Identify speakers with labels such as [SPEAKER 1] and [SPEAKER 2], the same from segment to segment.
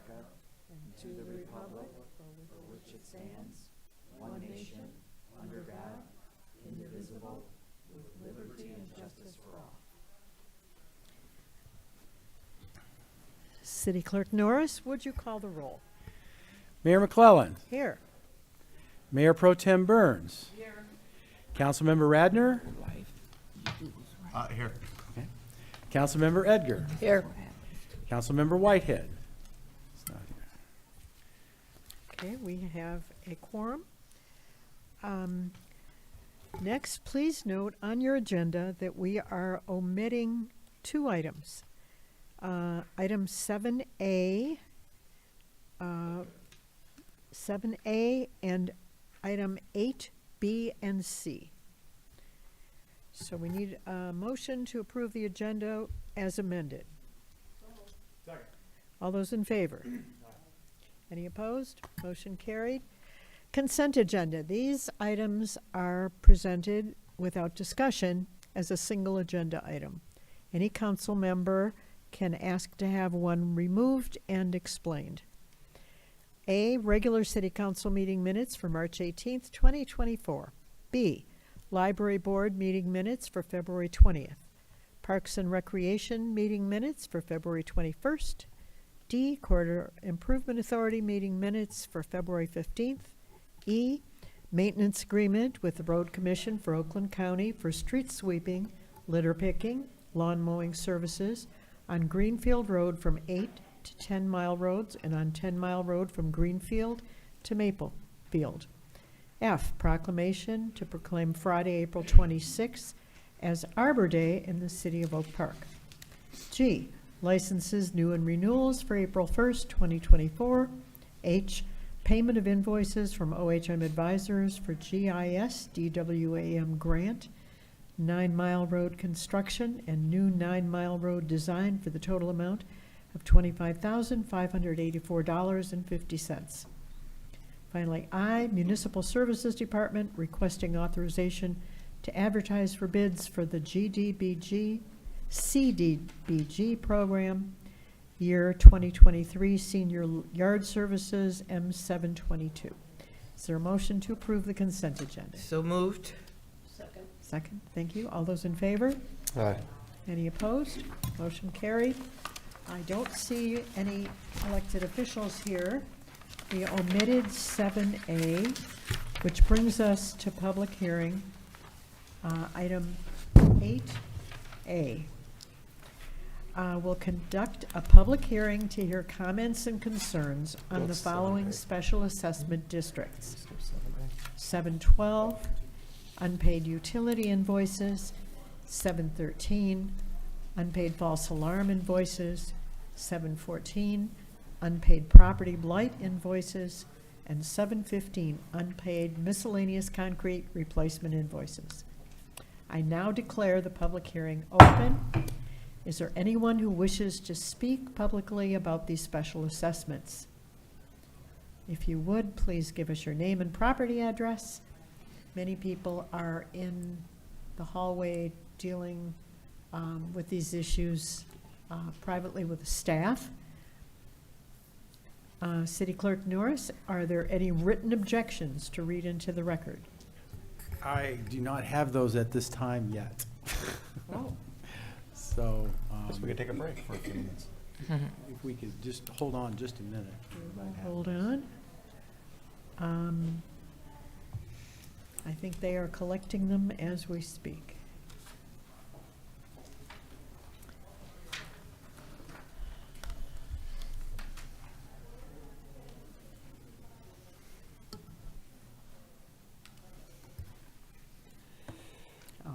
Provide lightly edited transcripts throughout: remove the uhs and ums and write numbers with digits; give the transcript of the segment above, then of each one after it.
[SPEAKER 1] America and to the republic for which it stands, one nation, under God, indivisible, with liberty and justice for all. City Clerk Norris, would you call the roll?
[SPEAKER 2] Mayor McClellan.
[SPEAKER 1] Here.
[SPEAKER 2] Mayor Pro Tem Burns.
[SPEAKER 1] Here.
[SPEAKER 2] Councilmember Radner.
[SPEAKER 3] Here.
[SPEAKER 2] Okay. Councilmember Edgar.
[SPEAKER 1] Here.
[SPEAKER 2] Councilmember Whitehead. It's not here.
[SPEAKER 1] Okay, we have a quorum. Next, please note on your agenda that we are omitting two items. Item 7A, 7A and item 8B and C. So we need a motion to approve the agenda as amended.
[SPEAKER 3] Second.
[SPEAKER 1] All those in favor? Any opposed? Motion carried. Consent agenda. These items are presented without discussion as a single agenda item. Any council member can ask to have one removed and explained. A, regular city council meeting minutes for March 18th, 2024. B, library board meeting minutes for February 20th. Parks and Recreation meeting minutes for February 21st. D, Corridor Improvement Authority meeting minutes for February 15th. E, maintenance agreement with the Road Commission for Oakland County for street sweeping, litter picking, lawn mowing services on Greenfield Road from 8 to 10 Mile Roads and on 10 Mile Road from Greenfield to Maplefield. F, proclamation to proclaim Friday, April 26th as Arbor Day in the city of Oak Park. G, licenses, new and renewals for April 1st, 2024. H, payment of invoices from OHM Advisors for GIS DWAM grant, 9 Mile Road construction and new 9 Mile Road design for the total amount of $25,584.50. Finally, I, Municipal Services Department, requesting authorization to advertise for bids for the CDBG program, year 2023 Senior Yard Services M722. Is there a motion to approve the consent agenda?
[SPEAKER 4] So moved.
[SPEAKER 1] Second, thank you. All those in favor?
[SPEAKER 3] Aye.
[SPEAKER 1] Any opposed? Motion carried. I don't see any elected officials here. We omitted 7A, which brings us to public hearing, item 8A. We'll conduct a public hearing to hear comments and concerns on the following special assessment districts. 712, unpaid utility invoices. 713, unpaid false alarm invoices. 714, unpaid property blight invoices. And 715, unpaid miscellaneous concrete replacement invoices. I now declare the public hearing open. Is there anyone who wishes to speak publicly about these special assessments? If you would, please give us your name and property address. Many people are in the hallway dealing with these issues privately with the staff. City Clerk Norris, are there any written objections to read into the record?
[SPEAKER 2] I do not have those at this time yet.
[SPEAKER 1] Oh.
[SPEAKER 2] So,
[SPEAKER 3] Guess we could take a break for a few minutes.
[SPEAKER 2] if we could just hold on just a minute.
[SPEAKER 1] Hold on. I think they are collecting them as we speak.
[SPEAKER 3] Oh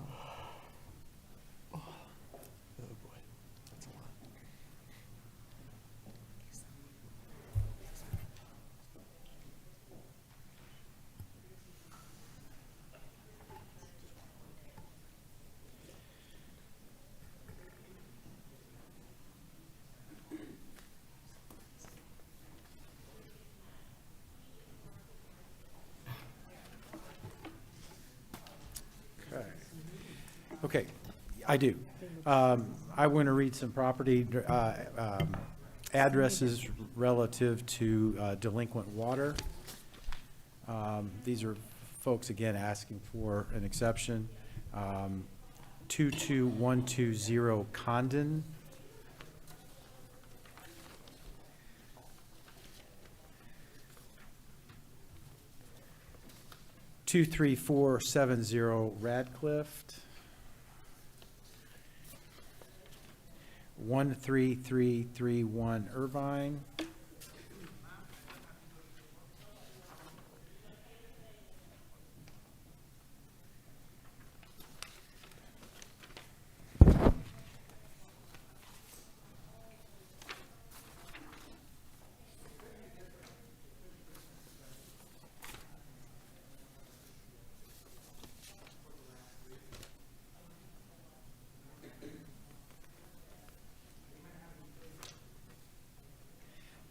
[SPEAKER 3] boy, that's a lot.
[SPEAKER 2] Okay, I do. I want to read some property addresses relative to delinquent water. These are folks, again, asking for an exception. 22120 Condon. Two, 23470 Radcliffe. 13331 Irvine. –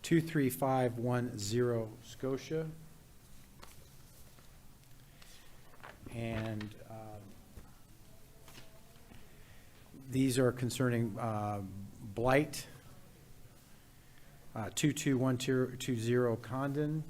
[SPEAKER 2] 23510 Scotia. And these are concerning blight. 22120 Condon.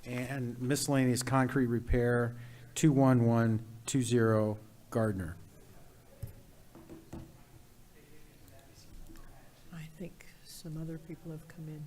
[SPEAKER 2] And miscellaneous concrete repair, 21120 Gardner.
[SPEAKER 1] I think some other people have come in.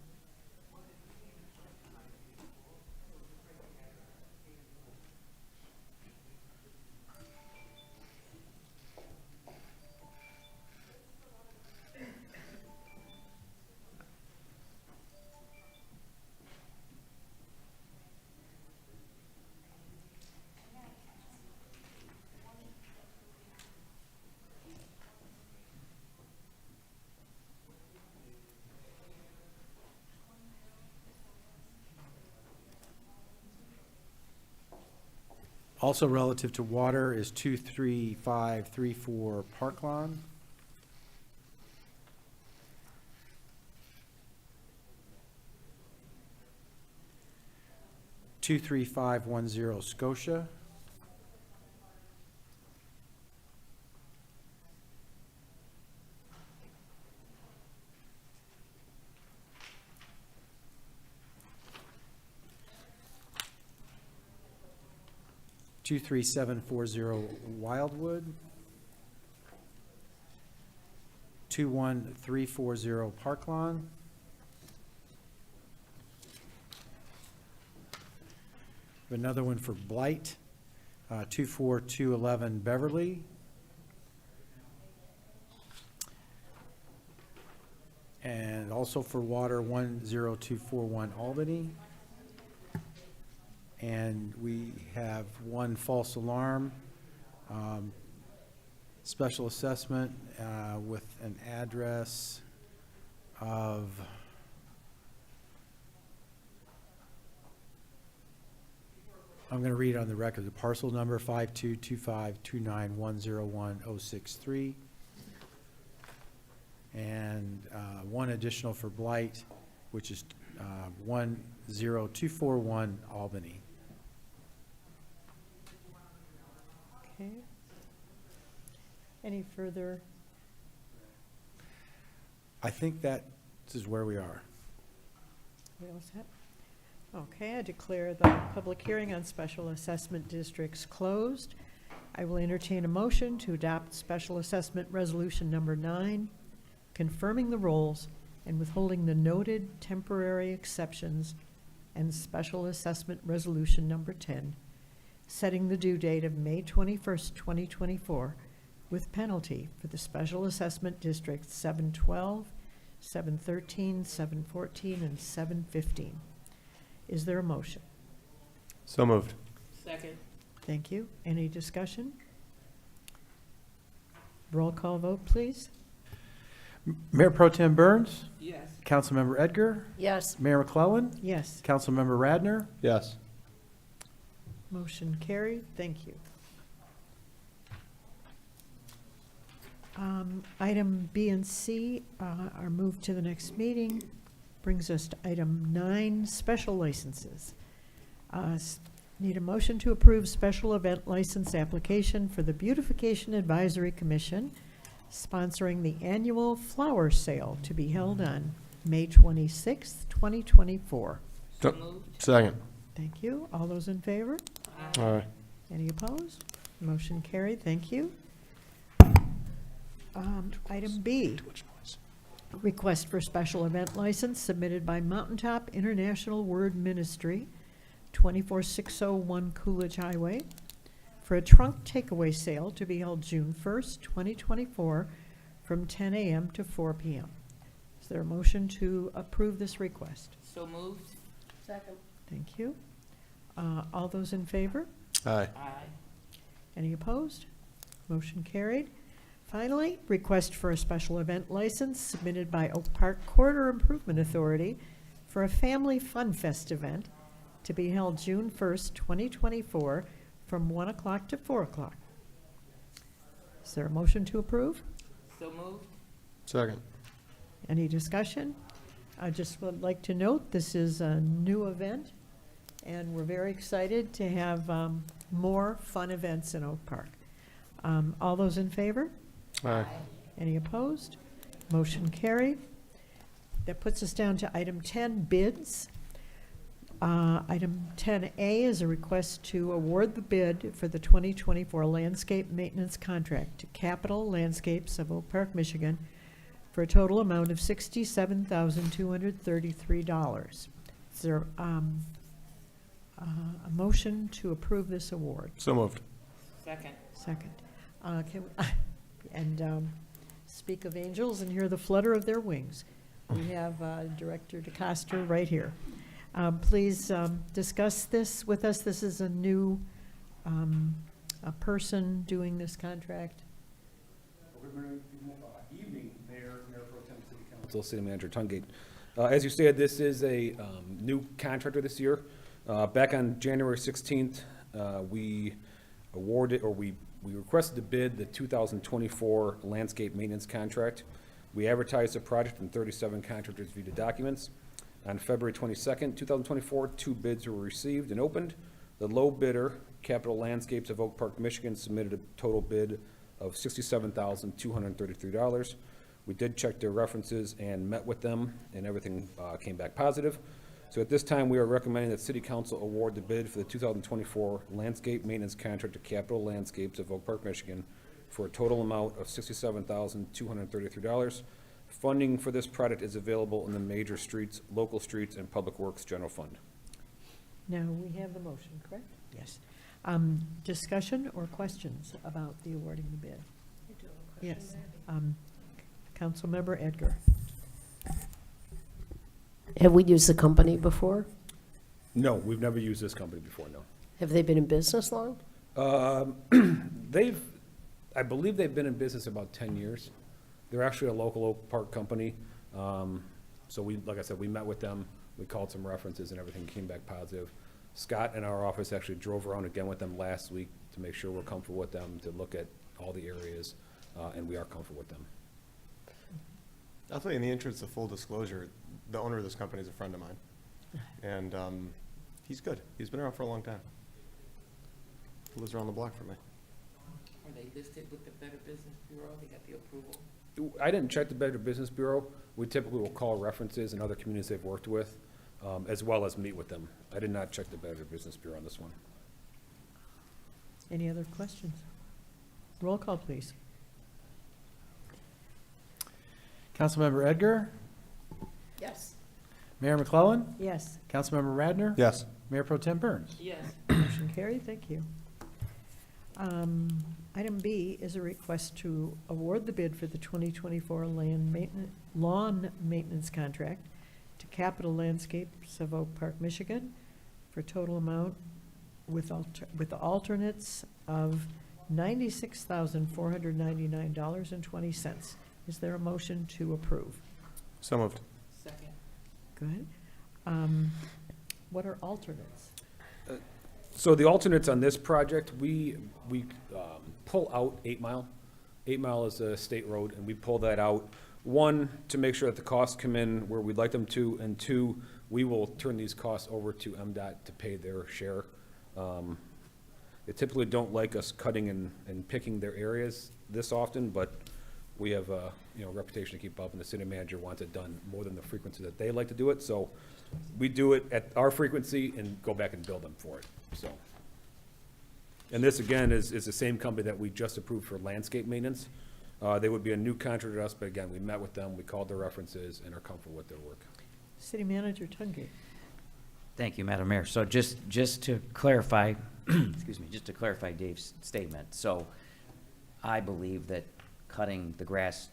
[SPEAKER 2] Also relative to water is 23534 Parklawn. Two, 23510 Scotia. Two, 23740 Wildwood. 21340 Parklawn. Another one for blight, 24211 Beverly. And also for water, 10241 Albany. And we have one false alarm, special assessment with an address of I'm going to read on the record the parcel number 522529101063, and one additional for blight, which is 10241 Albany.
[SPEAKER 1] Okay. Any further?
[SPEAKER 2] I think that is where we are.
[SPEAKER 1] We all set? Okay, I declare the public hearing on special assessment districts closed. I will entertain a motion to adopt special assessment resolution number 9, confirming the roles and withholding the noted temporary exceptions, and special assessment resolution number 10, setting the due date of May 21st, 2024, with penalty for the special assessment districts 712, 713, 714, and 715. Is there a motion?
[SPEAKER 3] So moved.
[SPEAKER 4] Second.
[SPEAKER 1] Thank you. Any discussion? Roll call vote, please.
[SPEAKER 2] Mayor Pro Tem Burns,
[SPEAKER 4] Yes.
[SPEAKER 2] Councilmember Edgar,
[SPEAKER 4] Yes.
[SPEAKER 2] Mayor McClellan,
[SPEAKER 1] Yes,
[SPEAKER 2] Councilmember Radner.
[SPEAKER 3] Yes.
[SPEAKER 1] motion carried. Thank you. Item B and C are moved to the next meeting. Brings us to item 9, special licenses. Need a motion to approve special event license application for the Beautification Advisory Commission sponsoring the annual flower sale to be held on May 26th, 2024.
[SPEAKER 4] So moved.
[SPEAKER 3] Second.
[SPEAKER 1] Thank you. All those in favor?
[SPEAKER 3] Aye.
[SPEAKER 1] Any opposed? Motion carried. Thank you. Item B,
[SPEAKER 3] Too much noise.
[SPEAKER 1] request for special event license submitted by Mountaintop International Word Ministry, 24601 Coolidge Highway, for a trunk takeaway sale to be held June 1st, 2024, from 10 a.m. to 4 p.m. Is there a motion to approve this request?
[SPEAKER 4] So moved. Second.
[SPEAKER 1] Thank you. All those in favor?
[SPEAKER 3] Aye.
[SPEAKER 4] Aye.
[SPEAKER 1] Any opposed? Motion carried. Finally, request for a special event license submitted by Oak Park Corridor Improvement Authority for a Family Fun Fest event to be held June 1st, 2024, from 1 o'clock to 4 o'clock. Is there a motion to approve?
[SPEAKER 4] So moved.
[SPEAKER 3] Second.
[SPEAKER 1] Any discussion? I just would like to note, this is a new event, and we're very excited to have more fun events in Oak Park. All those in favor?
[SPEAKER 3] Aye.
[SPEAKER 1] Any opposed? Motion carried. That puts us down to item 10, bids. Item 10A is a request to award the bid for the 2024 landscape maintenance contract to Capital Landscapes of Oak Park, Michigan, for a total amount of $67,233. Is there a motion to approve this award?
[SPEAKER 3] So moved.
[SPEAKER 4] Second.
[SPEAKER 1] Second. And speak of angels and hear the flutter of their wings. We have Director DeCoster right here. Please discuss this with us. This is a new a person doing this contract.
[SPEAKER 5] Good evening, Mayor Pro Tem City Council, City Manager Tungate. As you said, this is a new contractor this year. Back on January 16th, we awarded, or we requested to bid the 2024 landscape maintenance contract. We advertised the project and 37 contractors viewed the documents. On February 22nd, 2024, 2 bids were received and opened. The low bidder, Capital Landscapes of Oak Park, Michigan, submitted a total bid of $67,233. We did check their references and met with them, and everything came back positive. So at this time, we are recommending that City Council award the bid for the 2024 landscape maintenance contract to Capital Landscapes of Oak Park, Michigan, for a total amount of $67,233. Funding for this project is available in the major streets, local streets, and Public Works General Fund.
[SPEAKER 1] Now, we have the motion, correct? Yes. Discussion or questions about the awarding the bid? Yes. Councilmember Edgar.
[SPEAKER 6] Have we used the company before?
[SPEAKER 5] No, we've never used this company before, no.
[SPEAKER 6] Have they been in business long?
[SPEAKER 5] I believe they've been in business about 10 years. They're actually a local Oak Park company. So we, like I said, we met with them, we called some references and everything came back positive. Scott in our office actually drove around again with them last week to make sure we're comfortable with them, to look at all the areas, and we are comfortable with them.
[SPEAKER 3] I'll tell you, in the interest of full disclosure, the owner of this company is a friend of mine. And he's good. He's been around for a long time. He lives around the block from me.
[SPEAKER 4] Are they listed with the Better Business Bureau? They got the approval?
[SPEAKER 5] I didn't check the Better Business Bureau. We typically will call references in other communities they've worked with, as well as meet with them. I did not check the Better Business Bureau on this one.
[SPEAKER 1] Any other questions? Roll call, please.
[SPEAKER 2] Councilmember Edgar,
[SPEAKER 4] Yes.
[SPEAKER 2] Mayor McClellan,
[SPEAKER 1] Yes.
[SPEAKER 2] Councilmember Radner.
[SPEAKER 3] Yes.
[SPEAKER 2] Mayor Pro Tem Burns.
[SPEAKER 4] Yes.
[SPEAKER 1] Motion carried. Thank you. Item B is a request to award the bid for the 2024 lawn maintenance contract to Capital Landscapes of Oak Park, Michigan, for a total amount with alternates of $96,499.20. Is there a motion to approve?
[SPEAKER 3] So moved.
[SPEAKER 4] Second.
[SPEAKER 1] Good. What are alternates?
[SPEAKER 5] So the alternates on this project, we pull out 8 Mile. 8 Mile is a state road, and we pull that out, one, to make sure that the costs come in where we'd like them to, and two, we will turn these costs over to MDOT to pay their share. They typically don't like us cutting and picking their areas this often, but we have a, reputation to keep up, and the city manager wants it done more than the frequency that they like to do it, so we do it at our frequency and go back and bill them for it, so. And this, again, is the same company that we just approved for landscape maintenance. They would be a new contractor to us, but again, we met with them, we called their references, and are comfortable with their work.
[SPEAKER 1] City Manager Tungate.
[SPEAKER 7] Thank you, Madam Mayor. So just to clarify, excuse me, just to clarify Dave's statement. So I believe that cutting the grass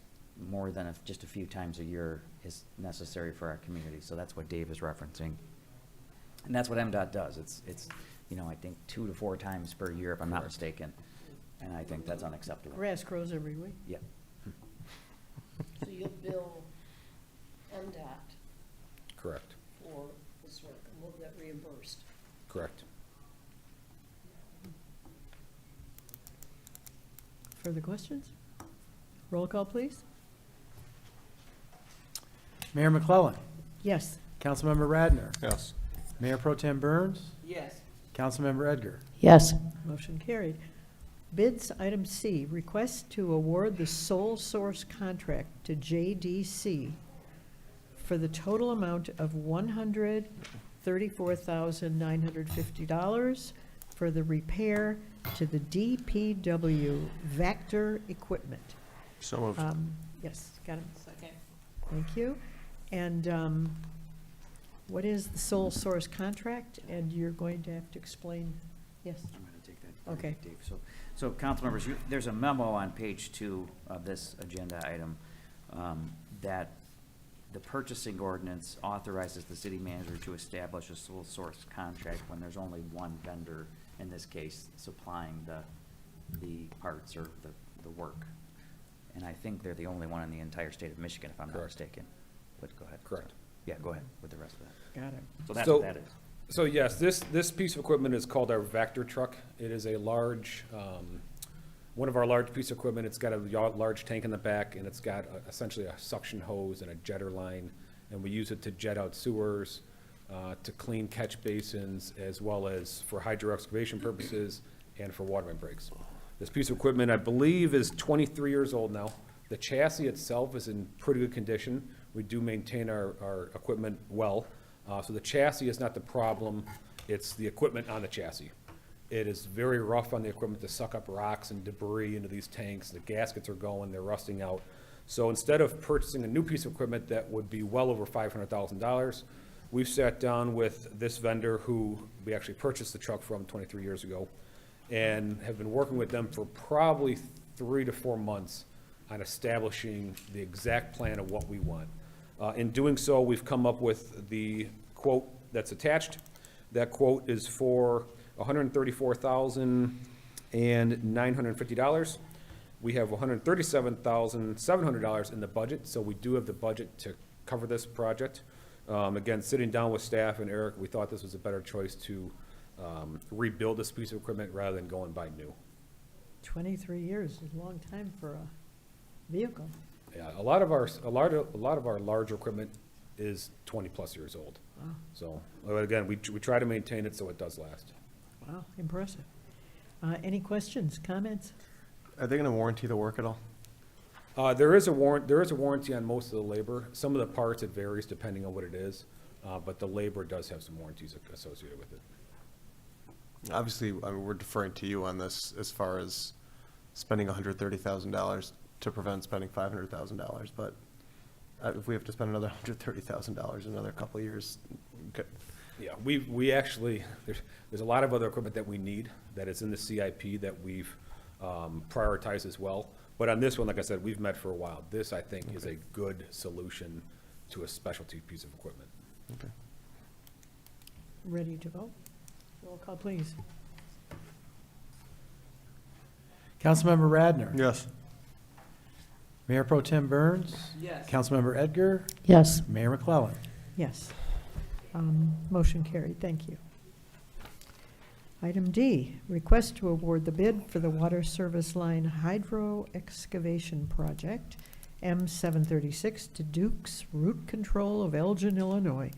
[SPEAKER 7] more than just a few times a year is necessary for our community. So that's what Dave is referencing. And that's what MDOT does. It's I think 2 to 4 times per year, if I'm not mistaken. And I think that's unacceptable.
[SPEAKER 1] Grass grows every week.
[SPEAKER 7] Yeah.
[SPEAKER 6] So you'll bill MDOT
[SPEAKER 5] Correct,
[SPEAKER 6] for this work, and we'll get reimbursed.
[SPEAKER 5] correct.
[SPEAKER 1] Further questions? Roll call, please.
[SPEAKER 2] Mayor McClellan.
[SPEAKER 1] Yes.
[SPEAKER 2] Councilmember Radner.
[SPEAKER 3] Yes.
[SPEAKER 2] Mayor Pro Tem Burns.
[SPEAKER 4] Yes.
[SPEAKER 2] Councilmember Edgar.
[SPEAKER 6] Yes.
[SPEAKER 1] Motion carried. Bids, item C, request to award the sole source contract to JDC for the total amount of $134,950 for the repair to the DPW Vector equipment.
[SPEAKER 3] So moved.
[SPEAKER 1] Yes, got it.
[SPEAKER 4] Second.
[SPEAKER 1] Thank you. And what is the sole source contract? And you're going to have to explain, yes?
[SPEAKER 7] I'm going to take that.
[SPEAKER 1] Okay.
[SPEAKER 7] Dave. So council members, there's a memo on page 2 of this agenda item that the purchasing ordinance authorizes the city manager to establish a sole source contract when there's only one vendor, in this case, supplying the parts or the work. And I think they're the only one in the entire state of Michigan, if I'm not
[SPEAKER 5] Correct.
[SPEAKER 7] mistaken. But go ahead.
[SPEAKER 5] Correct.
[SPEAKER 7] Yeah, go ahead with the rest of that.
[SPEAKER 1] Got it.
[SPEAKER 7] So that's
[SPEAKER 5] So-
[SPEAKER 7] what that is.
[SPEAKER 5] So yes, this piece of equipment is called our Vector truck. It is a large, one of our large piece of equipment. It's got a large tank in the back, and it's got essentially a suction hose and a jetter line. And we use it to jet out sewers, to clean catch basins, as well as for hydro excavation purposes and for water main breaks. This piece of equipment, I believe, is 23 years old now. The chassis itself is in pretty good condition. We do maintain our equipment well. So the chassis is not the problem, it's the equipment on the chassis. It is very rough on the equipment to suck up rocks and debris into these tanks. The gaskets are going, they're rusting out. So instead of purchasing a new piece of equipment that would be well over $500,000, we've sat down with this vendor who we actually purchased the truck from 23 years ago, and have been working with them for probably 3 to 4 months on establishing the exact plan of what we want. In doing so, we've come up with the quote that's attached. That quote is for $134,950. We have $137,700 in the budget, so we do have the budget to cover this project. Again, sitting down with staff and Eric, we thought this was a better choice to rebuild this piece of equipment rather than go and buy new.
[SPEAKER 1] 23 years is a long time for a vehicle.
[SPEAKER 5] Yeah, a lot of our larger equipment is 20-plus years old.
[SPEAKER 1] Wow,
[SPEAKER 5] So, but again, we try to maintain it so it does last.
[SPEAKER 1] wow, impressive. Any questions, comments?
[SPEAKER 3] Are they going to warranty the work at all?
[SPEAKER 5] There is a warranty on most of the labor. Some of the parts, it varies depending on what it is, but the labor does have some warranties associated with it.
[SPEAKER 3] Obviously, I mean, we're deferring to you on this as far as spending $130,000 to prevent spending $500,000, but if we have to spend another $130,000 in another couple of years,
[SPEAKER 5] Yeah, we actually, there's a lot of other equipment that we need that is in the CIP that we've prioritized as well. But on this one, like I said, we've met for a while. This, I think, is a good solution to a specialty piece of equipment.
[SPEAKER 3] okay.
[SPEAKER 1] Ready to vote? Roll call, please.
[SPEAKER 2] Councilmember Radner.
[SPEAKER 3] Yes.
[SPEAKER 2] Mayor Pro Tem Burns.
[SPEAKER 4] Yes.
[SPEAKER 2] Councilmember Edgar.
[SPEAKER 6] Yes.
[SPEAKER 2] Mayor McClellan.
[SPEAKER 1] Yes. Motion carried, thank you. Item D, request to award the bid for the water service line hydro excavation project, M736, to Duke's Root Control of Elgin, Illinois,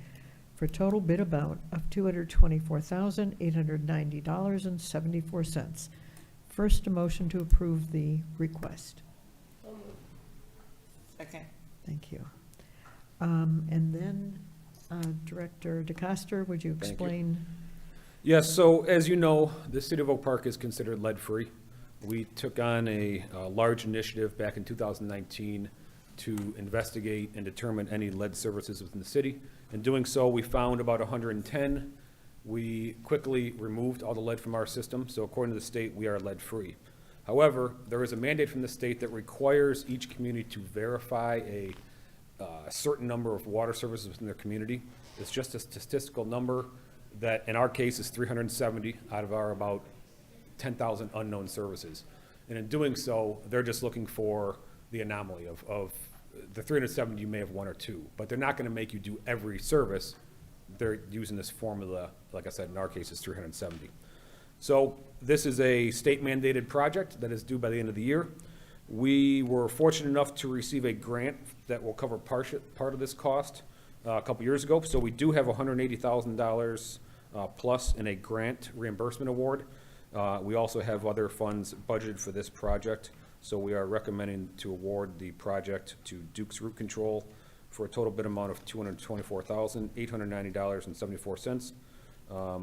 [SPEAKER 1] for a total bid amount of $224,890.74. First, a motion to approve the request.
[SPEAKER 6] So moved.
[SPEAKER 4] Second.
[SPEAKER 1] Thank you. And then, Director DeCoster, would you
[SPEAKER 5] Thank you.
[SPEAKER 1] explain?
[SPEAKER 5] Yes, so as you know, the city of Oak Park is considered lead-free. We took on a large initiative back in 2019 to investigate and determine any lead services within the city. In doing so, we found about 110. We quickly removed all the lead from our system, so according to the state, we are lead-free. However, there is a mandate from the state that requires each community to verify a certain number of water services within their community. It's just a statistical number that, in our case, is 370 out of our about 10,000 unknown services. And in doing so, they're just looking for the anomaly of the 370, you may have one or two, but they're not going to make you do every service. They're using this formula, like I said, in our case, it's 370. So this is a state mandated project that is due by the end of the year. We were fortunate enough to receive a grant that will cover part of this cost a couple years ago. So we do have $180,000 plus in a grant reimbursement award. We also have other funds budgeted for this project. So we are recommending to award the project to Duke's Root Control for a total bid amount of $224,890.74.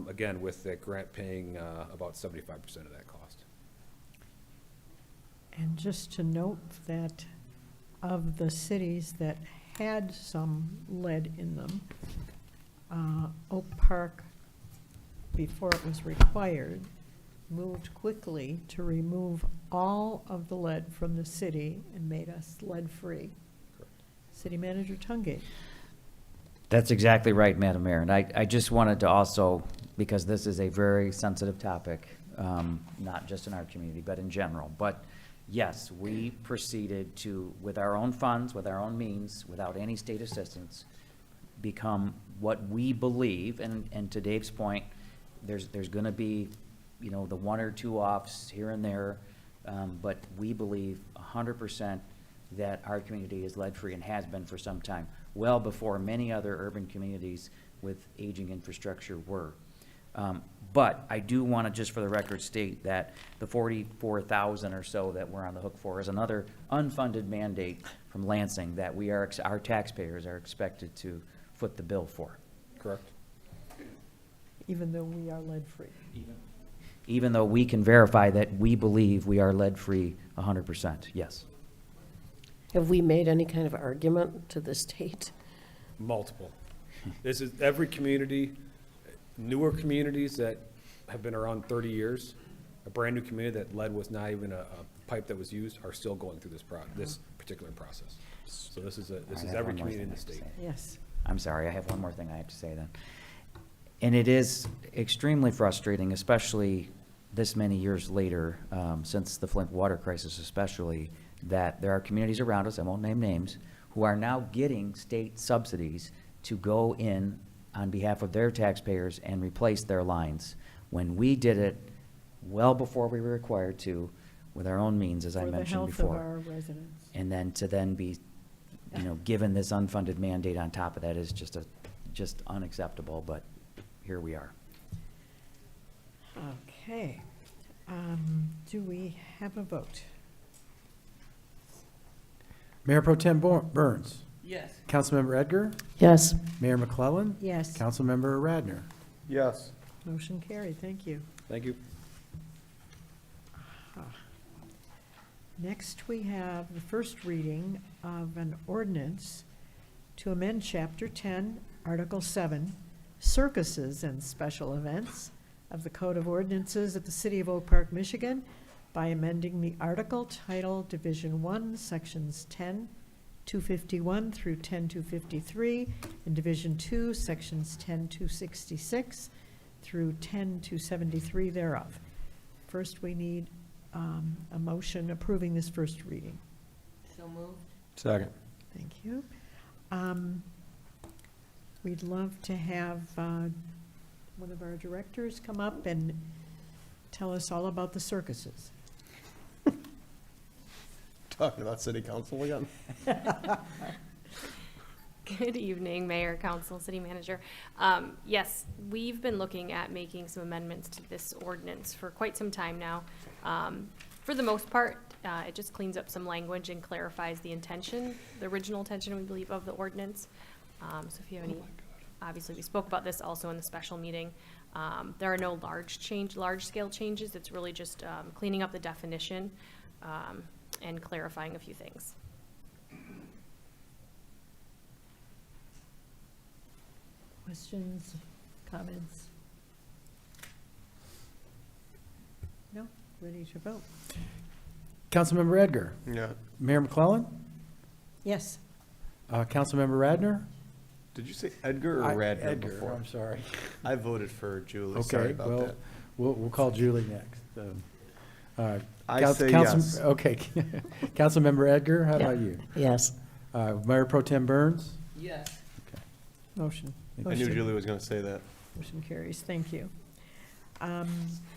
[SPEAKER 5] Again, with that grant paying about 75% of that cost.
[SPEAKER 1] And just to note that of the cities that had some lead in them, Oak Park, before it was required, moved quickly to remove all of the lead from the city and made us lead-free. City Manager Tungate.
[SPEAKER 7] That's exactly right, Madam Mayor. And I just wanted to also, because this is a very sensitive topic, not just in our community, but in general. But yes, we proceeded to, with our own funds, with our own means, without any state assistance, become what we believe, and to Dave's point, there's going to be, you know, the one or two offs here and there, but we believe 100% that our community is lead-free and has been for some time, well before many other urban communities with aging infrastructure were. But I do want to, just for the record, state that the 44,000 or so that we're on the hook for is another unfunded mandate from Lansing that we are, our taxpayers are expected to foot the bill for.
[SPEAKER 5] Correct?
[SPEAKER 1] Even though we are lead-free.
[SPEAKER 7] Even though we can verify that we believe we are lead-free 100%, yes.
[SPEAKER 6] Have we made any kind of argument to the state?
[SPEAKER 5] Multiple. This is every community, newer communities that have been around 30 years, a brand-new community that lead was not even a pipe that was used, are still going through this particular process. So this is
[SPEAKER 7] I have
[SPEAKER 5] every
[SPEAKER 7] one more
[SPEAKER 5] community in
[SPEAKER 7] thing
[SPEAKER 5] the
[SPEAKER 7] I have to
[SPEAKER 5] state.
[SPEAKER 7] say.
[SPEAKER 1] Yes.
[SPEAKER 7] I'm sorry, I have one more thing I have to say then. And it is extremely frustrating, especially this many years later, since the Flint water crisis especially, that there are communities around us, I won't name names, who are now getting state subsidies to go in on behalf of their taxpayers and replace their lines, when we did it well before we were required to, with our own means, as I mentioned before.
[SPEAKER 1] For the health of our residents.
[SPEAKER 7] And then to then be, you know, given this unfunded mandate on top of that is just unacceptable, but here we are.
[SPEAKER 1] Okay. Do we have a vote?
[SPEAKER 2] Mayor Pro Tem Burns.
[SPEAKER 4] Yes.
[SPEAKER 2] Councilmember Edgar.
[SPEAKER 6] Yes.
[SPEAKER 2] Mayor McClellan.
[SPEAKER 1] Yes.
[SPEAKER 2] Councilmember Radner.
[SPEAKER 3] Yes.
[SPEAKER 1] Motion carried. Thank you.
[SPEAKER 5] Thank you.
[SPEAKER 1] Next, we have the first reading of an ordinance to amend Chapter 10, Article 7, Circuses and Special Events of the Code of Ordinances of the City of Oak Park, Michigan, by amending the article title Division 1, Sections 10-251 through 10-253, and Division 2, Sections 10-266 through 10-273 thereof. First, we need a motion approving this first reading.
[SPEAKER 4] So moved.
[SPEAKER 3] Second.
[SPEAKER 1] Thank you. We'd love to have one of our directors come up and tell us all about the circuses.
[SPEAKER 3] Talking about city council again?
[SPEAKER 8] Good evening, Mayor, Council, City Manager. Yes, we've been looking at making some amendments to this ordinance for quite some time now. For the most part, it just cleans up some language and clarifies the intention, the original intention, we believe, of the ordinance. So if you have any, obviously, we spoke about this also in the special meeting. There are no large-scale changes. It's really just cleaning up the definition and clarifying a few things.
[SPEAKER 1] Questions, comments? No? Ready to vote?
[SPEAKER 2] Councilmember Edgar,
[SPEAKER 3] Yeah.
[SPEAKER 2] Mayor McClellan,
[SPEAKER 1] Yes.
[SPEAKER 2] Councilmember Radner?
[SPEAKER 3] Did you say Edgar or Radner
[SPEAKER 2] Edgar,
[SPEAKER 3] before?
[SPEAKER 2] I'm sorry.
[SPEAKER 3] I voted for Julie. Sorry
[SPEAKER 2] Okay,
[SPEAKER 3] about
[SPEAKER 2] well,
[SPEAKER 3] that.
[SPEAKER 2] we'll call Julie next.
[SPEAKER 3] I
[SPEAKER 2] Council-
[SPEAKER 3] say
[SPEAKER 2] Council-
[SPEAKER 3] yes.
[SPEAKER 2] Okay. Councilmember Edgar, how about you?
[SPEAKER 6] Yes.
[SPEAKER 2] Mayor Pro Tem Burns?
[SPEAKER 4] Yes.
[SPEAKER 1] Motion.
[SPEAKER 3] I knew Julie was going to say that.
[SPEAKER 1] Motion carries. Thank you.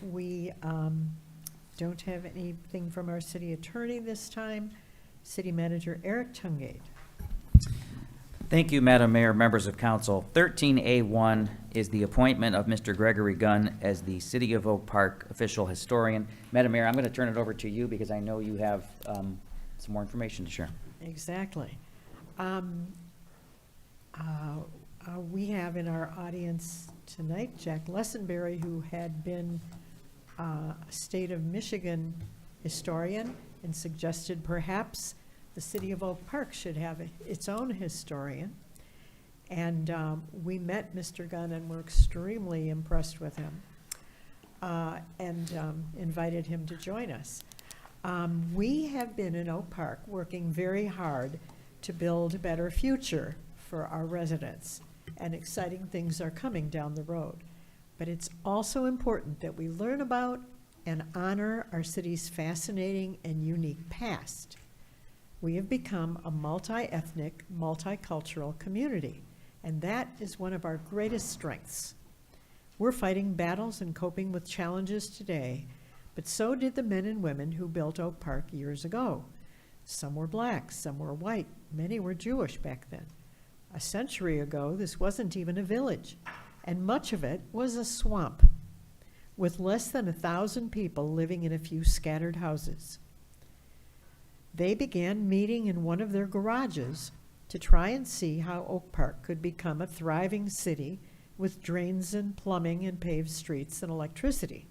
[SPEAKER 1] We don't have anything from our city attorney this time. City Manager Eric Tungate.
[SPEAKER 7] Thank you, Madam Mayor, members of council. 13A1 is the appointment of Mr. Gregory Gunn as the City of Oak Park official historian. Madam Mayor, I'm going to turn it over to you because I know you have some more information to share.
[SPEAKER 1] Exactly. We have in our audience tonight Jack Lessenberry, who had been a state of Michigan historian and suggested perhaps the city of Oak Park should have its own historian. And we met Mr. Gunn and were extremely impressed with him and invited him to join us. We have been in Oak Park working very hard to build a better future for our residents, and exciting things are coming down the road. But it's also important that we learn about and honor our city's fascinating and unique past. We have become a multi-ethnic, multicultural community, and that is one of our greatest strengths. We're fighting battles and coping with challenges today, but so did the men and women who built Oak Park years ago. Some were black, some were white, many were Jewish back then. A century ago, this wasn't even a village, and much of it was a swamp, with less than 1,000 people living in a few scattered houses. They began meeting in one of their garages to try and see how Oak Park could become a thriving city with drains and plumbing and paved streets and electricity.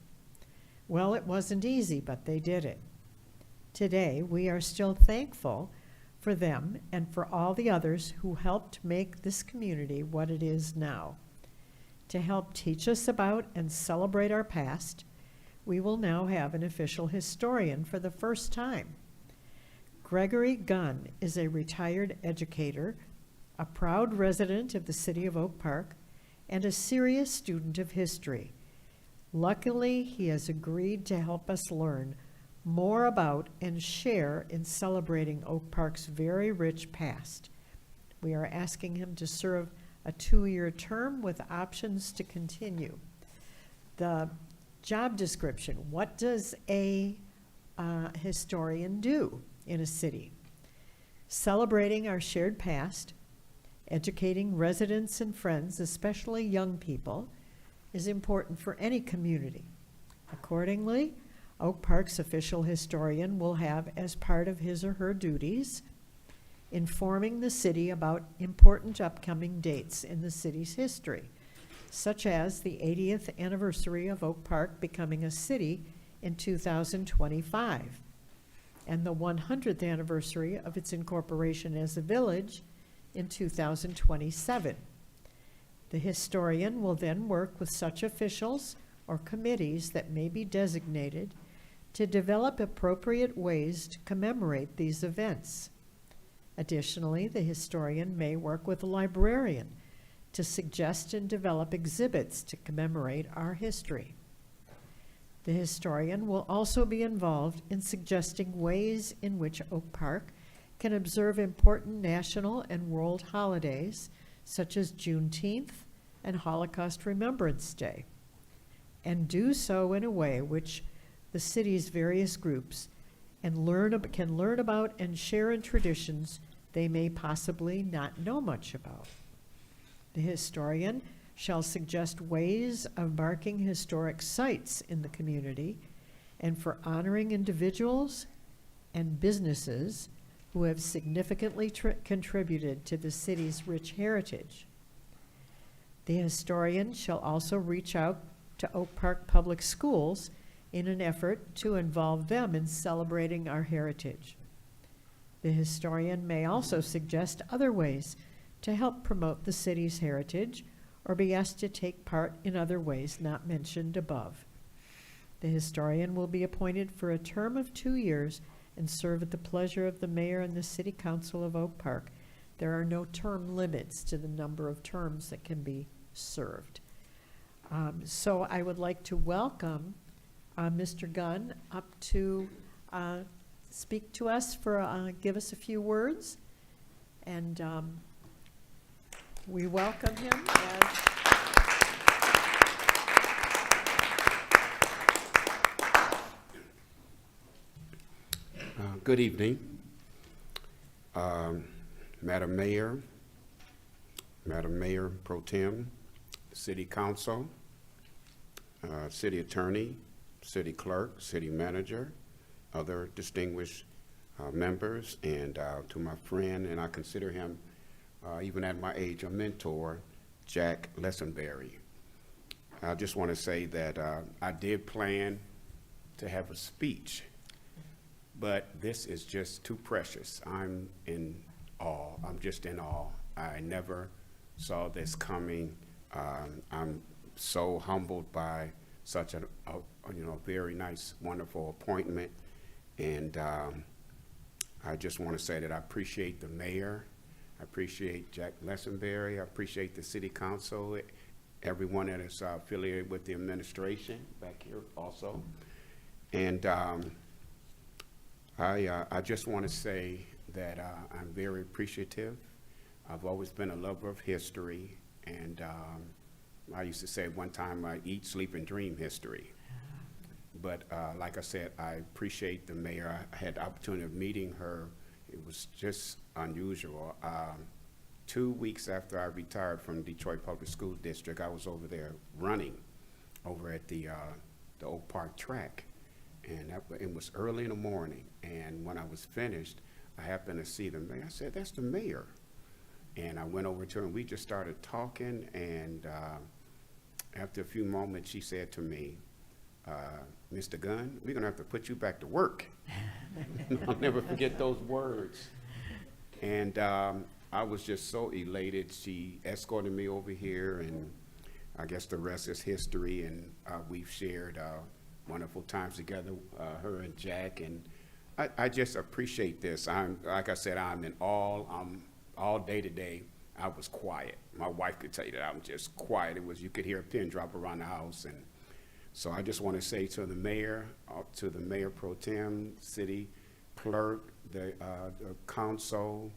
[SPEAKER 1] Well, it wasn't easy, but they did it. Today, we are still thankful for them and for all the others who helped make this community what it is now. To help teach us about and celebrate our past, we will now have an official historian for the first time. Gregory Gunn is a retired educator, a proud resident of the city of Oak Park, and a serious student of history. Luckily, he has agreed to help us learn more about and share in celebrating Oak Park's very rich past. We are asking him to serve a 2-year term with options to continue. The job description: what does a historian do in a city? Celebrating our shared past, educating residents and friends, especially young people, is important for any community. Accordingly, Oak Park's official historian will have as part of his or her duties informing the city about important upcoming dates in the city's history, such as the 80th anniversary of Oak Park becoming a city in 2025, and the 100th anniversary of its incorporation as a village in 2027. The historian will then work with such officials or committees that may be designated to develop appropriate ways to commemorate these events. Additionally, the historian may work with a librarian to suggest and develop exhibits to commemorate our history. The historian will also be involved in suggesting ways in which Oak Park can observe important national and world holidays, such as Juneteenth and Holocaust Remembrance Day, and do so in a way which the city's various groups can learn about and share in traditions they may possibly not know much about. The historian shall suggest ways of marking historic sites in the community and for honoring individuals and businesses who have significantly contributed to the city's rich heritage. The historian shall also reach out to Oak Park Public Schools in an effort to involve them in celebrating our heritage. The historian may also suggest other ways to help promote the city's heritage or be asked to take part in other ways not mentioned above. The historian will be appointed for a term of 2 years and serve at the pleasure of the mayor and the city council of Oak Park. There are no term limits to the number of terms that can be served. So I would like to welcome Mr. Gunn up to speak to us for, give us a few words. And we welcome him as
[SPEAKER 9] good evening, Madam Mayor Pro Tem, City Council, City Attorney, City Clerk, City Manager, other distinguished members, and to my friend, and I consider him, even at my age, a mentor, Jack Lessenberry. I just want to say that I did plan to have a speech, but this is just too precious. I'm in awe. I'm just in awe. I never saw this coming. I'm so humbled by such a very nice, wonderful appointment. And I just want to say that I appreciate the mayor. I appreciate Jack Lessenberry. I appreciate the city council, everyone that is affiliated with the administration back here also. And I just want to say that I'm very appreciative. I've always been a lover of history, and I used to say at one time, I eat, sleep, and dream history. But like I said, I appreciate the mayor. I had the opportunity of meeting her. It was just unusual. 2 weeks after I retired from Detroit Public School District, I was over there running over at the Oak Park track. And it was early in the morning. And when I was finished, I happened to see the mayor. I said, "That's the mayor." And I went over to her, and we just started talking. And after a few moments, she said to me, "Mr. Gunn, we're going to have to put you back to work." I'll never forget those words. And I was just so elated. She escorted me over here, and I guess the rest is history. And we've shared wonderful times together, her and Jack. And I just appreciate this. Like I said, I'm in awe. All day today, I was quiet. My wife could tell you that I'm just quiet. You could hear a pin drop around the house. And so I just want to say to the mayor pro tem, city clerk, the council,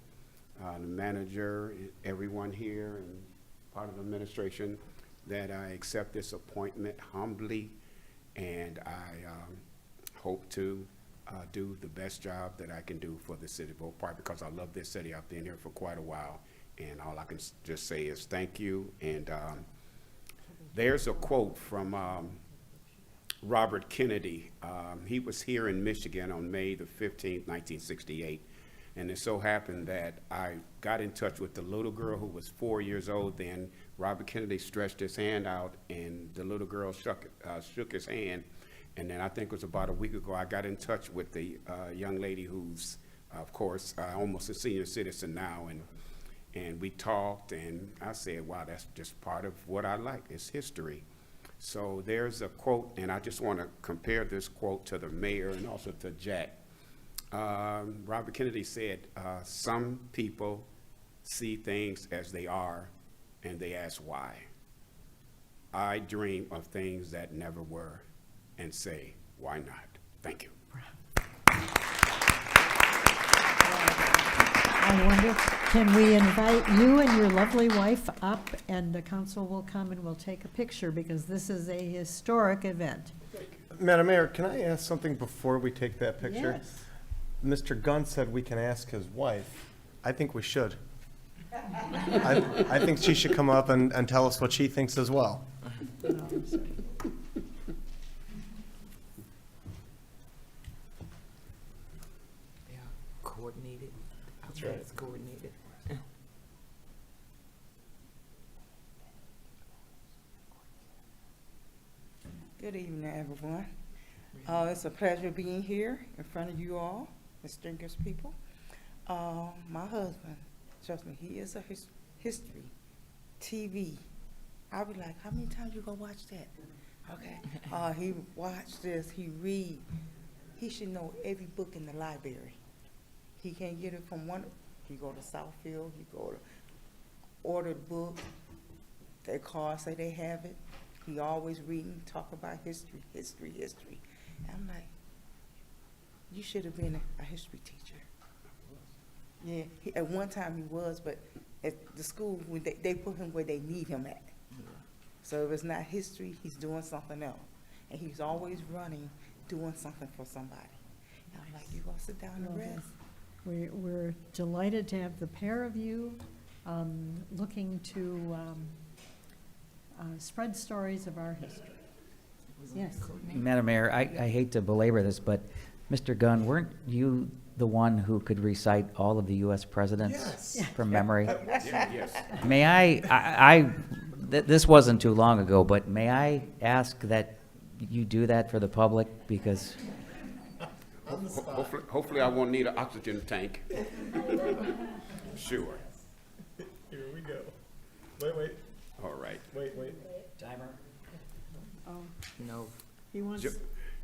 [SPEAKER 9] the manager, everyone here, and part of the administration, that I accept this appointment humbly, and I hope to do the best job that I can do for the city of Oak Park, because I love this city. I've been here for quite a while, and all I can just say is thank you. And there's a quote from Robert Kennedy. He was here in Michigan on May the 15th, 1968. And it so happened that I got in touch with the little girl who was 4 years old then. Robert Kennedy stretched his hand out, and the little girl shook his hand. And then I think it was about a week ago, I got in touch with the young lady who's, of course, almost a senior citizen now. And we talked, and I said, wow, that's just part of what I like. It's history. So there's a quote, and I just want to compare this quote to the mayor and also to Jack. Robert Kennedy said, some people see things as they are, and they ask why. I dream of things that never were, and say, why not? Thank you.
[SPEAKER 1] I wonder, can we invite you and your lovely wife up, and the council will come and we'll take a picture, because this is a historic event.
[SPEAKER 3] Madam Mayor, can I ask something before we take that picture?
[SPEAKER 1] Yes.
[SPEAKER 3] Mr. Gunn said we can ask his wife. I think we should. I think she should come up and tell us what she thinks as well.
[SPEAKER 1] No, I'm sorry.
[SPEAKER 4] They are coordinated.
[SPEAKER 3] That's right.
[SPEAKER 4] It's coordinated.
[SPEAKER 10] Good evening, everyone. It's a pleasure being here in front of you all, distinguished people. My husband, trust me, he is a history, TV. I'll be like, how many times you gonna watch that? Okay. He watch this, he read. He should know every book in the library. He can't get it from one, he go to Southfield, he go to order the book. Their car say they have it. He always reading, talk about history. And I'm like, you should have been a history teacher. Yeah, at one time he was, but at the school, when they put him where they need him at. So if it's not history, he's doing something else. And he's always running, doing something for somebody. And I'm like, you gonna sit down and
[SPEAKER 1] Well,
[SPEAKER 10] rest?
[SPEAKER 1] We're delighted to have the pair of you looking to spread stories of our history. Yes.
[SPEAKER 7] Madam Mayor, I hate to belabor this, but Mr. Gunn, weren't you the one who could recite all of the U.S. presidents from memory?
[SPEAKER 9] Yes.
[SPEAKER 7] May this wasn't too long ago, but may I ask that you do that for the public? Because
[SPEAKER 9] Hopefully I won't need an oxygen tank. Sure.
[SPEAKER 3] Here we go. Wait.
[SPEAKER 9] All right.
[SPEAKER 3] Wait.
[SPEAKER 7] timer.
[SPEAKER 4] No.
[SPEAKER 1] He wants,
[SPEAKER 9] Jo-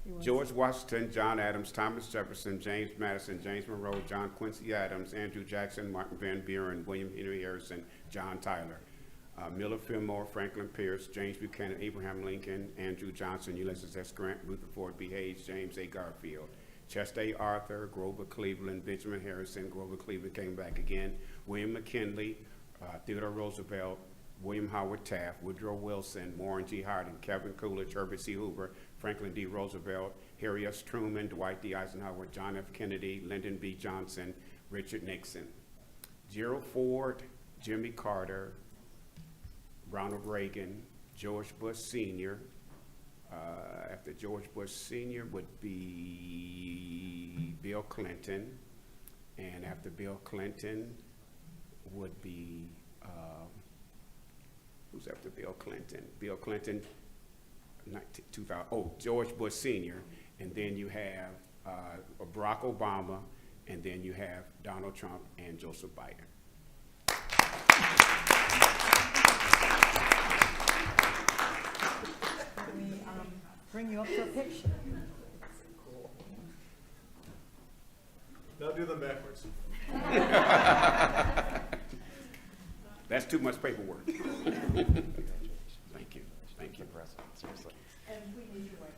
[SPEAKER 1] he wants-
[SPEAKER 9] George Washington, John Adams, Thomas Jefferson, James Madison, James Monroe, John Quincy Adams, Andrew Jackson, Martin Van Buren, William Henry Harrison, John Tyler, Miller Fillmore, Franklin Pierce, James Buchanan, Abraham Lincoln, Andrew Johnson, Ulysses S. Grant, Rutherford B. Hayes, James A. Garfield, Chester A. Arthur, Grover Cleveland, Benjamin Harrison, Grover Cleveland came back again, William McKinley, Theodore Roosevelt, William Howard Taft, Woodrow Wilson, Warren G. Harding, Calvin Coolidge, Herbert C. Hoover, Franklin D. Roosevelt, Harry S. Truman, Dwight D. Eisenhower, John F. Kennedy, Lyndon B. Johnson, Richard Nixon, Gerald Ford, Jimmy Carter, Ronald Reagan, George Bush Sr. After George Bush Sr. would be Bill Clinton, and after Bill Clinton would be, who's after Bill Clinton? Bill Clinton, 2000, George Bush Sr., and then you have Barack Obama, and then you have Donald Trump and Joseph Biden.
[SPEAKER 1] Can we bring you up for a picture?
[SPEAKER 3] Now do them backwards.
[SPEAKER 9] That's too much paperwork. Thank you.
[SPEAKER 7] Seriously.
[SPEAKER 1] And we need your way.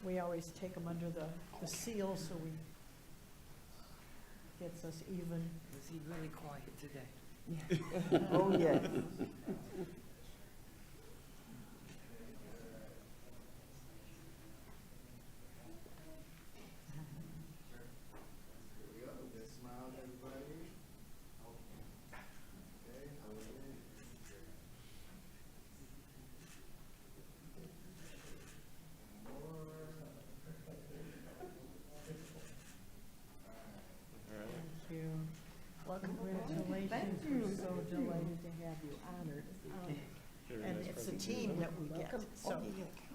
[SPEAKER 1] We always take them under the seal so we, gets us even.
[SPEAKER 4] Was he really quiet today?
[SPEAKER 10] Oh, yeah.
[SPEAKER 1] Thank you. Well, congratulations. We're so delighted to have you honored. And it's a team that we get, so.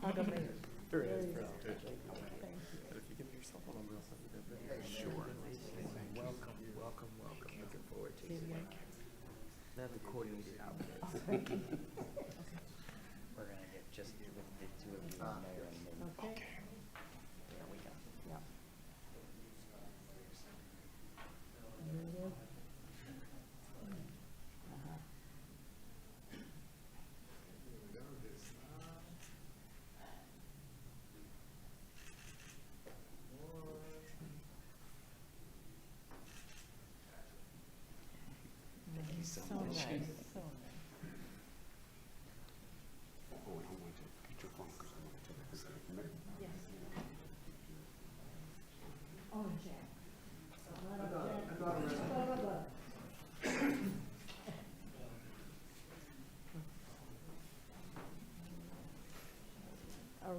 [SPEAKER 1] hug 'em in.
[SPEAKER 3] Very nice
[SPEAKER 1] Very
[SPEAKER 3] presentation.
[SPEAKER 1] Thank you.
[SPEAKER 3] But if you give me your cell phone number, I'll send you that video. Sure. Welcome. Looking forward to it.
[SPEAKER 4] Another coordinated outfit.
[SPEAKER 7] We're gonna get just the two of you and Mayor and then.
[SPEAKER 1] Okay.
[SPEAKER 7] There we go.
[SPEAKER 1] Yeah. Very good. Thank you so much. So nice.
[SPEAKER 9] Oh, and I want to get your phone because I want to take a picture.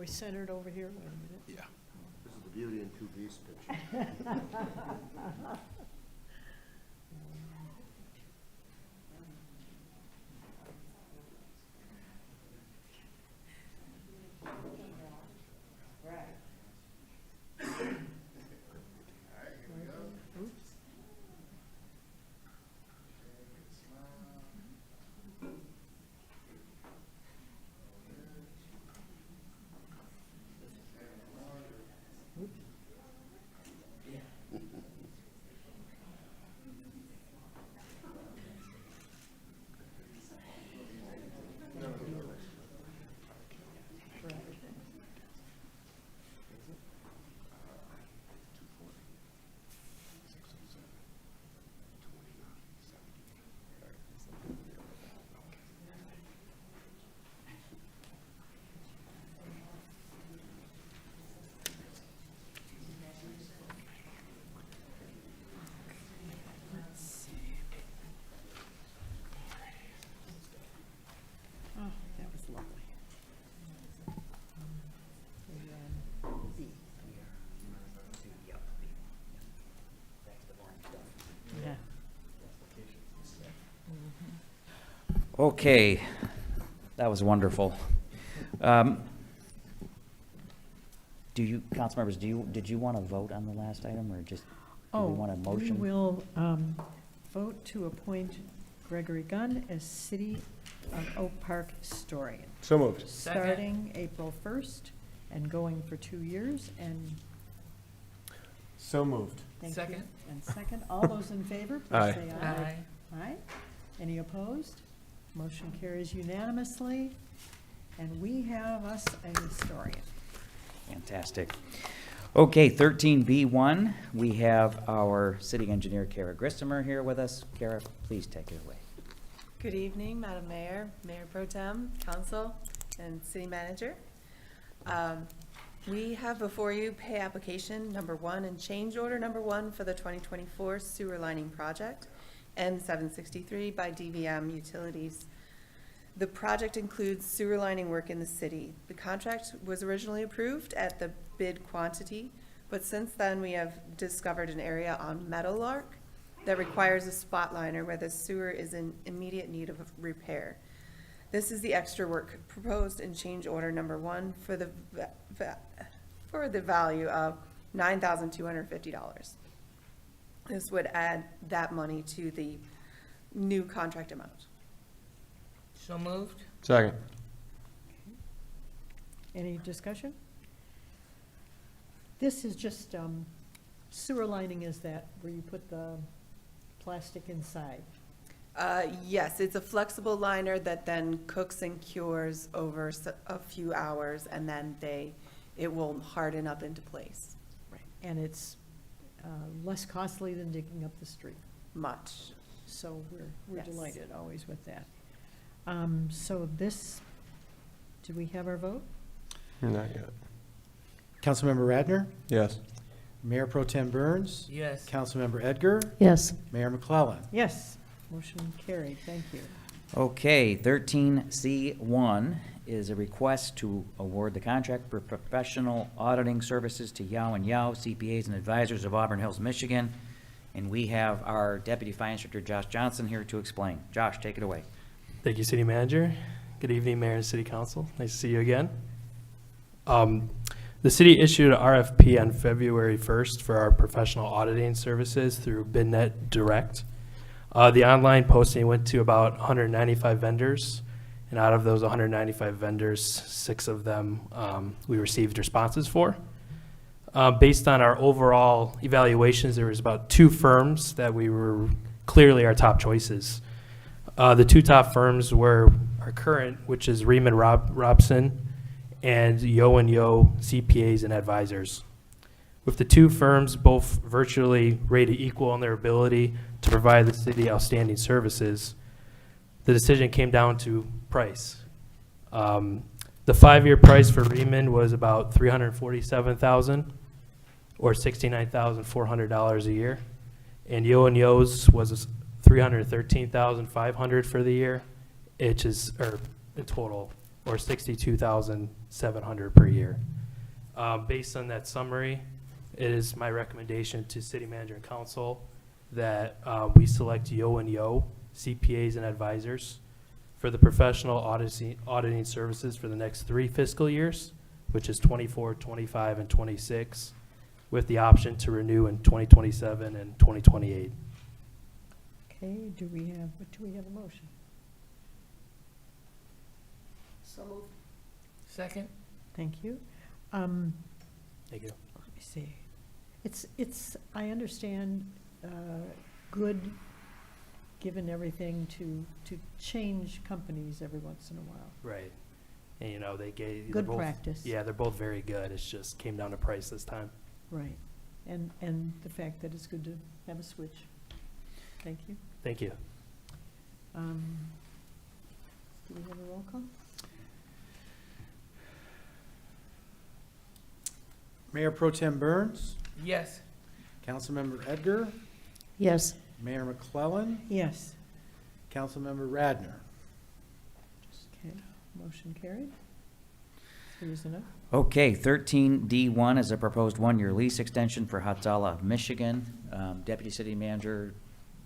[SPEAKER 1] we centered over here? Wait a minute.
[SPEAKER 2] Yeah.
[SPEAKER 9] This is the Beauty and Two Beasts picture.
[SPEAKER 1] Oops. Oh, that was lovely. B. Yeah.
[SPEAKER 7] Okay, that was wonderful. Do you, council members, did you want to vote on the last item, or just, do we want a motion?
[SPEAKER 1] We will vote to appoint Gregory Gunn as City of Oak Park historian,
[SPEAKER 3] So moved.
[SPEAKER 1] starting April 1st and going for 2 years, and
[SPEAKER 3] So moved.
[SPEAKER 1] thank you.
[SPEAKER 4] Second.
[SPEAKER 1] And second, all those in favor,
[SPEAKER 3] Aye.
[SPEAKER 1] please say aye. Aye. Any opposed? Motion carries unanimously, and we have us a historian.
[SPEAKER 7] Fantastic. Okay, 13B1, we have our city engineer, Kara Grissomer, here with us. Kara, please take it away.
[SPEAKER 11] Good evening, Madam Mayor, Mayor Pro Tem, Council, and City Manager. We have before you pay application number 1 and change order number 1 for the 2024 sewer lining project, N763 by DVM Utilities. The project includes sewer lining work in the city. The contract was originally approved at the bid quantity, but since then we have discovered an area on Meadowlark that requires a spot liner where the sewer is in immediate need of repair. This is the extra work proposed in change order number 1 for the value of $9,250. This would add that money to the new contract amount.
[SPEAKER 4] So moved?
[SPEAKER 3] Second.
[SPEAKER 1] Any discussion? This is just, sewer lining is that where you put the plastic inside?
[SPEAKER 11] Yes, it's a flexible liner that then cooks and cures over a few hours, and then it will harden up into place.
[SPEAKER 1] Right. And it's less costly than digging up the street.
[SPEAKER 11] Much.
[SPEAKER 1] So we're
[SPEAKER 11] Yes.
[SPEAKER 1] delighted always with that. So this, do we have our vote?
[SPEAKER 3] Not yet.
[SPEAKER 2] Councilmember Radner,
[SPEAKER 3] Yes.
[SPEAKER 2] Mayor Pro Tem Burns,
[SPEAKER 4] Yes.
[SPEAKER 2] Councilmember Edgar,
[SPEAKER 6] Yes.
[SPEAKER 2] Mayor McClellan.
[SPEAKER 1] Yes, motion carried, thank you.
[SPEAKER 7] Okay, 13C1 is a request to award the contract for professional auditing services to Yao and Yao, CPAs and Advisors of Auburn Hills, Michigan. And we have our Deputy Finance Director, Josh Johnson, here to explain. Josh, take it away.
[SPEAKER 12] Thank you, City Manager. Good evening, Mayor and City Council. Nice to see you again. The city issued an RFP on February 1st for our professional auditing services through BidNet Direct. The online posting went to about 195 vendors, and out of those 195 vendors, 6 of them we received responses for. Based on our overall evaluations, there was about 2 firms that we were clearly our top choices. The 2 top firms were our current, which is Riemann Robson, and Yo and Yo CPAs and Advisors. With the 2 firms both virtually rated equal in their ability to provide the city outstanding services, the decision came down to price. The 5-year price for Riemann was about $347,000, or $69,400 a year, and Yo and Yo's was $313,500 for the year, which is, or in total, or $62,700 per year. Based on that summary, it is my recommendation to city manager and council that we select Yo and Yo CPAs and advisors for the professional auditing services for the next 3 fiscal years, which is 24, 25, and 26, with the option to renew in 2027 and 2028.
[SPEAKER 1] Okay, do we have a motion?
[SPEAKER 6] So moved.
[SPEAKER 4] Second?
[SPEAKER 1] Thank you.
[SPEAKER 12] Thank you.
[SPEAKER 1] Let me see. It's, I understand, good, given everything, to change companies every once in a while.
[SPEAKER 12] Right. And, you know, they're
[SPEAKER 1] Good
[SPEAKER 12] both-
[SPEAKER 1] practice.
[SPEAKER 12] Yeah, they're both very good. It's just came down to price this time.
[SPEAKER 1] Right. And the fact that it's good to have a switch. Thank you.
[SPEAKER 12] Thank you.
[SPEAKER 1] Do we have a roll call?
[SPEAKER 2] Mayor Pro Tem Burns,
[SPEAKER 4] Yes.
[SPEAKER 2] Councilmember Edgar,
[SPEAKER 6] Yes.
[SPEAKER 2] Mayor McClellan,
[SPEAKER 1] Yes.
[SPEAKER 2] Councilmember Radner.
[SPEAKER 1] Okay, motion carried. 3-0.
[SPEAKER 7] Okay, 13D1 is a proposed one-year lease extension for Hatsala, Michigan. Deputy City Manager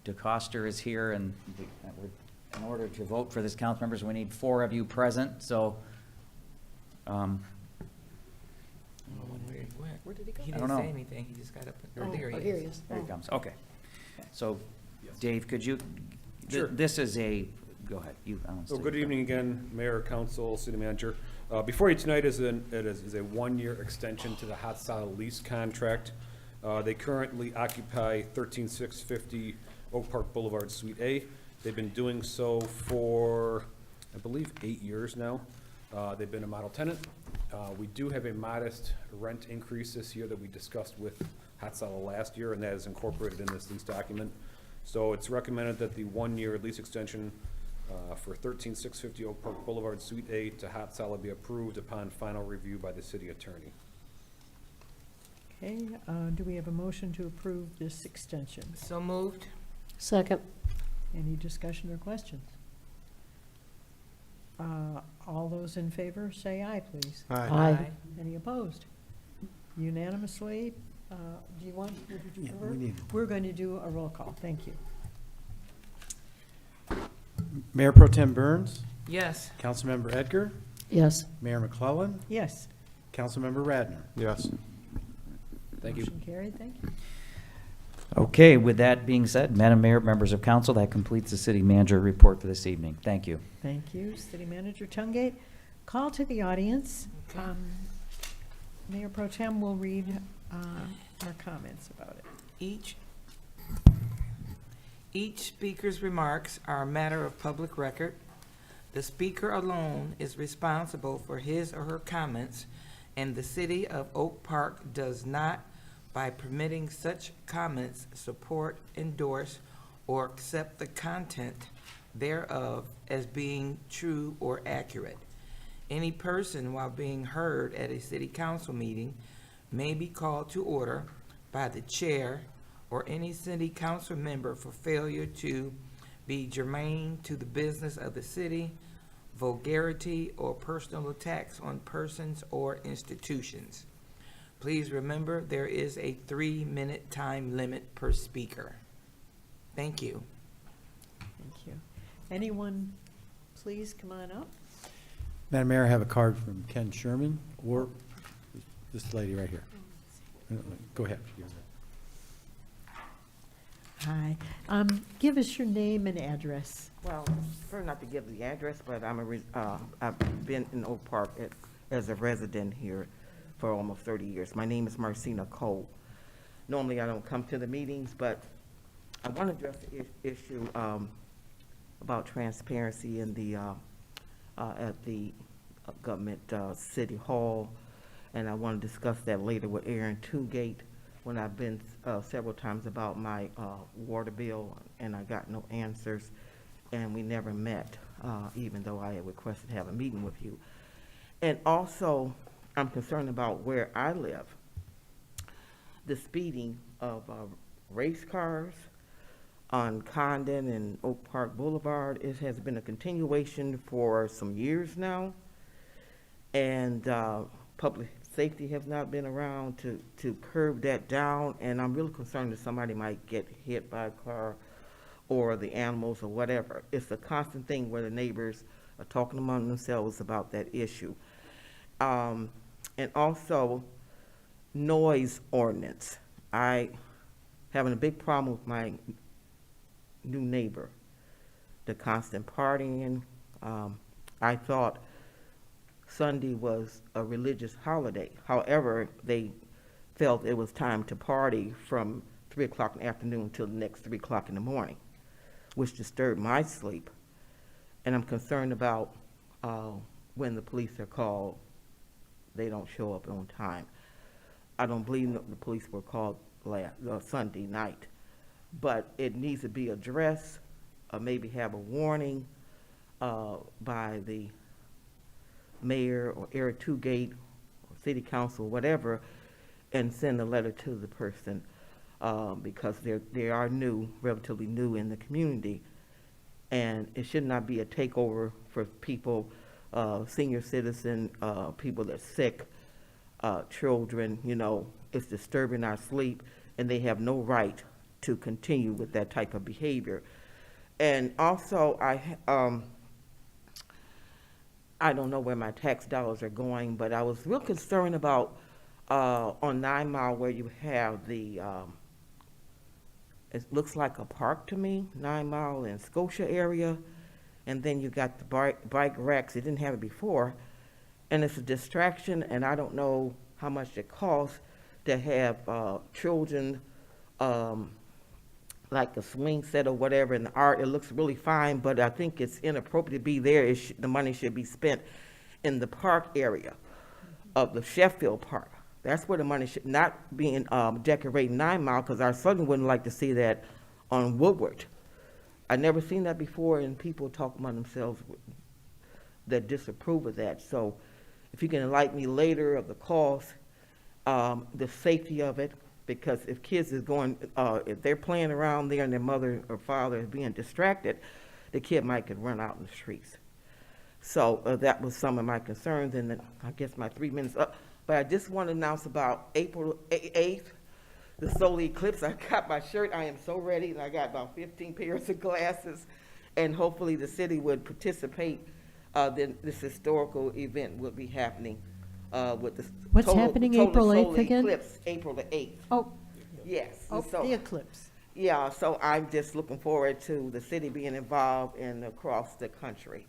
[SPEAKER 7] DeCoster is here, and in order to vote for this, council members, we need 4 of you present, so,
[SPEAKER 4] Where did he go? He
[SPEAKER 7] I don't
[SPEAKER 4] didn't say
[SPEAKER 7] know.
[SPEAKER 4] anything, he just got up,
[SPEAKER 6] Oh,
[SPEAKER 4] there
[SPEAKER 6] here
[SPEAKER 4] he
[SPEAKER 6] he
[SPEAKER 4] is.
[SPEAKER 6] is.
[SPEAKER 7] there he comes, okay. So, Dave, could you,
[SPEAKER 5] Sure.
[SPEAKER 7] this is a, go ahead, you, I want to
[SPEAKER 5] So good evening again, Mayor, Council, City Manager. Before you tonight is a 1-year extension to the Hot Solid lease contract. They currently occupy 13650 Oak Park Boulevard, Suite A. They've been doing so for, I believe, 8 years now. They've been a model tenant. We do have a modest rent increase this year that we discussed with Hot Solid last year, and that is incorporated in this lease document. So it's recommended that the 1-year lease extension for 13650 Oak Park Boulevard, Suite A to Hot Solid be approved upon final review by the city attorney.
[SPEAKER 1] Okay, do we have a motion to approve this extension?
[SPEAKER 4] So moved?
[SPEAKER 6] Second.
[SPEAKER 1] Any discussion or questions? All those in favor, say aye, please.
[SPEAKER 6] Aye.
[SPEAKER 1] Any opposed? Unanimously, do you want, would you
[SPEAKER 2] Yeah,
[SPEAKER 1] prefer?
[SPEAKER 2] we need-
[SPEAKER 1] We're going to do a roll call, thank you.
[SPEAKER 2] Mayor Pro Tem Burns,
[SPEAKER 4] Yes.
[SPEAKER 2] Councilmember Edgar,
[SPEAKER 6] Yes.
[SPEAKER 2] Mayor McClellan,
[SPEAKER 1] Yes.
[SPEAKER 2] Councilmember Radner.
[SPEAKER 3] Yes.
[SPEAKER 5] Thank you.
[SPEAKER 1] Motion carried, thank you.
[SPEAKER 7] Okay, with that being said, Madam Mayor, members of council, that completes the city manager report for this evening. Thank you.
[SPEAKER 1] Thank you, City Manager Tungate. Call to the audience.
[SPEAKER 4] Okay.
[SPEAKER 1] Mayor Pro Tem will read our comments about it.
[SPEAKER 4] Each speaker's remarks are a matter of public record. The speaker alone is responsible for his or her comments, and the City of Oak Park does not, by permitting such comments, support, endorse, or accept the content thereof as being true or accurate. Any person, while being heard at a city council meeting, may be called to order by the chair or any city council member for failure to be germane to the business of the city, vulgarity, or personal attacks on persons or institutions. Please remember, there is a 3-minute time limit per speaker. Thank you.
[SPEAKER 1] Thank you. Anyone, please come on up.
[SPEAKER 2] Madam Mayor, I have a card from Ken Sherman, or this lady right here. Go ahead.
[SPEAKER 1] Hi. Give us your name and address.
[SPEAKER 13] Well, prefer not to give the address, but I've been in Oak Park as a resident here for almost 30 years. My name is Marcina Cole. Normally, I don't come to the meetings, but I want to address the issue about transparency in the at the government city hall, and I want to discuss that later with Aaron Tungate when I've been several times about my water bill, and I got no answers, and we never met, even though I had requested to have a meeting with you. And also, I'm concerned about where I live. The speeding of race cars on Condon and Oak Park Boulevard, it has been a continuation for some years now. and public safety has not been around to curb that down, and I'm really concerned that somebody might get hit by a car or the animals or whatever. It's a constant thing where the neighbors are talking among themselves about that issue. And also, noise ordinance. I having a big problem with my new neighbor, the constant partying. I thought Sunday was a religious holiday. However, they felt it was time to party from 3 o'clock in the afternoon until the next 3 o'clock in the morning, which disturbed my sleep. And I'm concerned about when the police are called, they don't show up on time. I don't believe the police were called Sunday night, but it needs to be addressed, maybe have a warning by the mayor or Eric Tugate or city council, whatever, and send a letter to the person because they are new, relatively new in the community, and it should not be a takeover for people, senior citizen, people that are sick, children. You know, it's disturbing our sleep, and they have no right to continue with that type of behavior. And also, I don't know where my tax dollars are going, but I was real concerned about on 9 Mile where you have the, it looks like a park to me, 9 Mile in Scotia area, and then you got the bike racks. It didn't have it before, and it's a distraction, and I don't know how much it costs to have children, like a swing set or whatever, and the art. It looks really fine, but I think it's inappropriate to be there. The money should be spent in the park area of the Sheffield Park. That's where the money should not be in decorating 9 Mile, because I certainly wouldn't like to see that on Woodward. I never seen that before, and people talk among themselves that disapprove of that. So if you can enlighten me later of the cost, the safety of it, because if kids is going, if they're playing around there and their mother or father is being distracted, the kid might could run out in the streets. So that was some of my concerns, and then I guess my 3 minutes up. But I just want to announce about April 8th, the solar eclipse. I got my shirt. I am so ready, and I got about 15 pairs of glasses, and hopefully the city would participate. Then this historical event will be happening. With the
[SPEAKER 1] What's happening April 8th
[SPEAKER 13] solar
[SPEAKER 1] again?
[SPEAKER 13] eclipse, April the 8th.
[SPEAKER 1] Oh,
[SPEAKER 13] Yes.
[SPEAKER 1] oh,
[SPEAKER 13] so,
[SPEAKER 1] the eclipse.
[SPEAKER 13] yeah, so I'm just looking forward to the city being involved and across the country.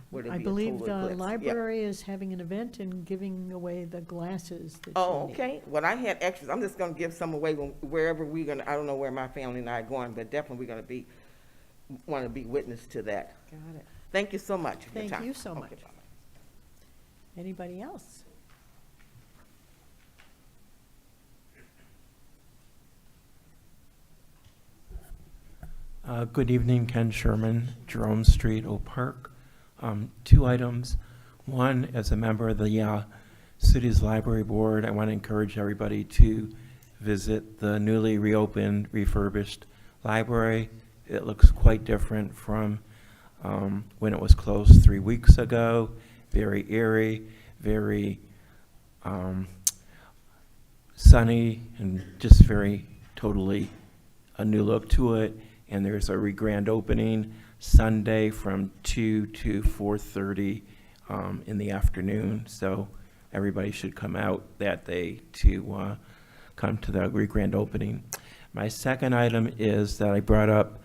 [SPEAKER 13] where there'll
[SPEAKER 1] I
[SPEAKER 13] be a
[SPEAKER 1] believe
[SPEAKER 13] total
[SPEAKER 1] the
[SPEAKER 13] eclipse. Yeah.
[SPEAKER 1] library is having an event and giving away the glasses that
[SPEAKER 13] Oh,
[SPEAKER 1] you need.
[SPEAKER 13] okay. Well, I had extras. I'm just gonna give some away wherever we're gonna, I don't know where my family and I are going, but definitely we're gonna want to be witness to that.
[SPEAKER 1] Got it.
[SPEAKER 13] Thank you so much for your
[SPEAKER 1] Thank
[SPEAKER 13] time.
[SPEAKER 1] you so
[SPEAKER 13] Okay,
[SPEAKER 1] much.
[SPEAKER 13] bye-bye.
[SPEAKER 1] Anybody else?
[SPEAKER 14] Good evening, Ken Sherman, Jerome Street, Oak Park. 2 items. One, as a member of the city's library board, I want to encourage everybody to visit the newly reopened, refurbished library. It looks quite different from when it was closed 3 weeks ago. Very airy, very sunny, and just very totally a new look to it. And there's a grand opening Sunday from 2 to 4:30 in the afternoon. So everybody should come out that day to come to the grand opening. My second item is that I brought up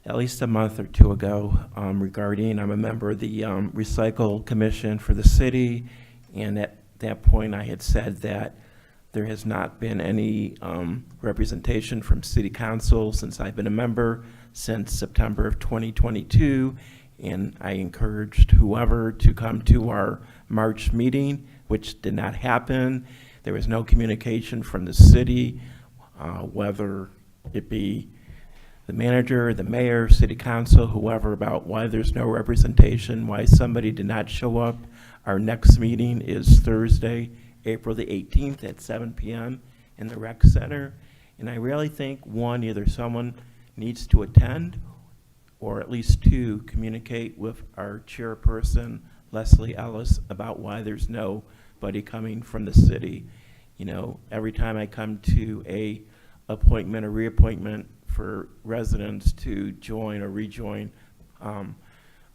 [SPEAKER 14] at least a month or 2 ago regarding, I'm a member of the Recycle Commission for the city, and at that point I had said that there has not been any representation from City Council since I've been a member since September of 2022, and I encouraged whoever to come to our March meeting, which did not happen. There was no communication from the city, whether it be the manager, the mayor, City Council, whoever, about why there's no representation, why somebody did not show up. Our next meeting is Thursday, April the 18th at 7 p.m. in the rec center. And I really think, one, either someone needs to attend, or at least 2, communicate with our chairperson, Leslie Ellis about why there's nobody coming from the city. You know, every time I come to a appointment or reappointment for residents to join or rejoin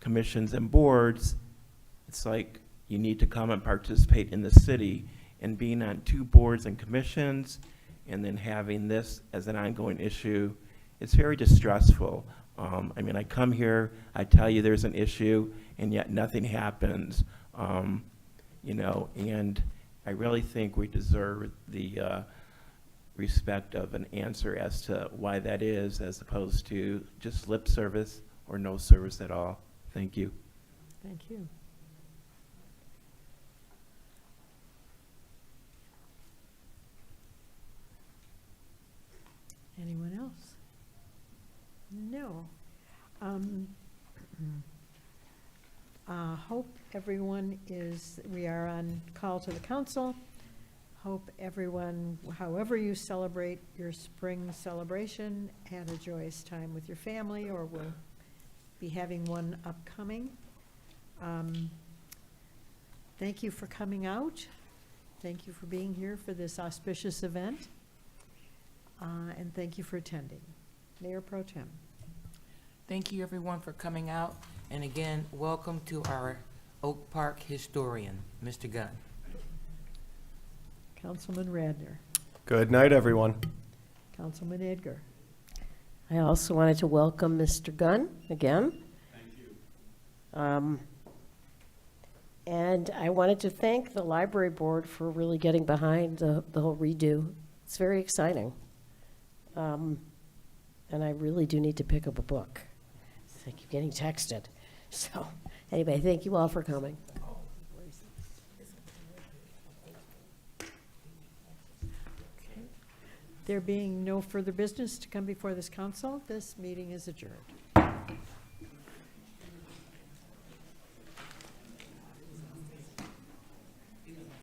[SPEAKER 14] commissions and boards, it's like you need to come and participate in the city. And being on 2 boards and commissions and then having this as an ongoing issue, it's very distressful. I mean, I come here, I tell you there's an issue, and yet nothing happens. You know, and I really think we deserve the respect of an answer as to why that is, as opposed to just lip service or no service at all. Thank you.
[SPEAKER 1] Thank you. Anyone else? No. Hope everyone we are on call to the council. Hope everyone, however you celebrate your spring celebration, had a joyous time with your family or will be having one upcoming. Thank you for coming out. Thank you for being here for this auspicious event. And thank you for attending. Mayor Pro Tem.
[SPEAKER 4] Thank you, everyone, for coming out. And again, welcome to our Oak Park historian, Mr. Gunn.
[SPEAKER 1] Councilman Radner.
[SPEAKER 3] Good night, everyone.
[SPEAKER 1] Councilman Edgar.
[SPEAKER 6] I also wanted to welcome Mr. Gunn again.
[SPEAKER 3] Thank you.
[SPEAKER 6] And I wanted to thank the library board for really getting behind the whole redo. It's very exciting. And I really do need to pick up a book. I keep getting texted. So anyway, thank you all for coming.
[SPEAKER 1] There being no further business to come before this council, this meeting is adjourned.